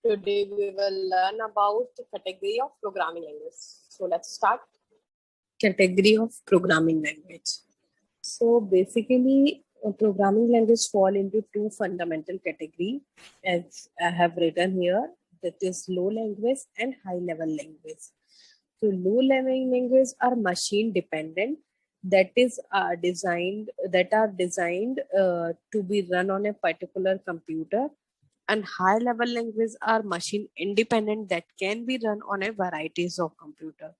Today we will learn about the category of programming language. So let's start. Category of programming language. So basically, programming language fall into two fundamental categories, as I have written here. That is low language and high level language. So low level language are machine dependent. That is designed to be run on a particular computer, and high level language are machine independent that can be run on a varieties of computer.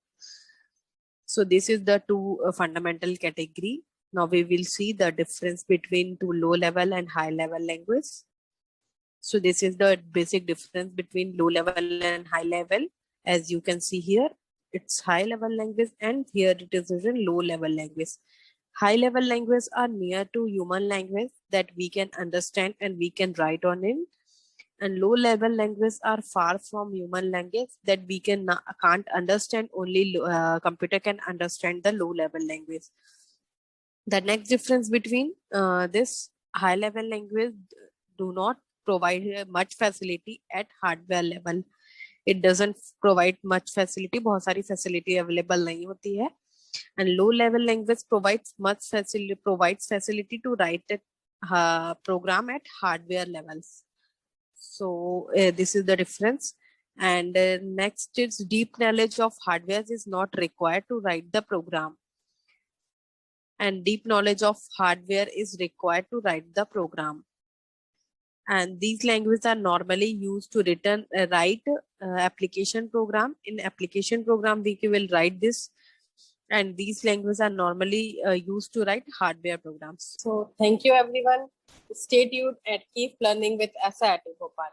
So this is the two fundamental category. Now we will see the difference between two low level and high level language. So this is the basic difference between low level and high level. As you can see here, it's high level language, and here it is written low level language. High level language are near to human language that we can understand and we can write on it. And low level language are far from human language that we can't understand. Only computer can understand the low level language. The next difference between this high level language do not provide much facility at hardware level. It doesn't provide much facility. बहुत सारी facility available नहीं होती है. And low level language provides facility to write a program at hardware levels. So this is the difference. And next is deep knowledge of hardware is not required to write the program, and deep knowledge of hardware is required to write the program. And these languages are normally used to write application program. In application program we will write this, and these languages are normally used to write hardware programs. So thank you everyone. Stay tuned and keep learning with SIIT Bhopal.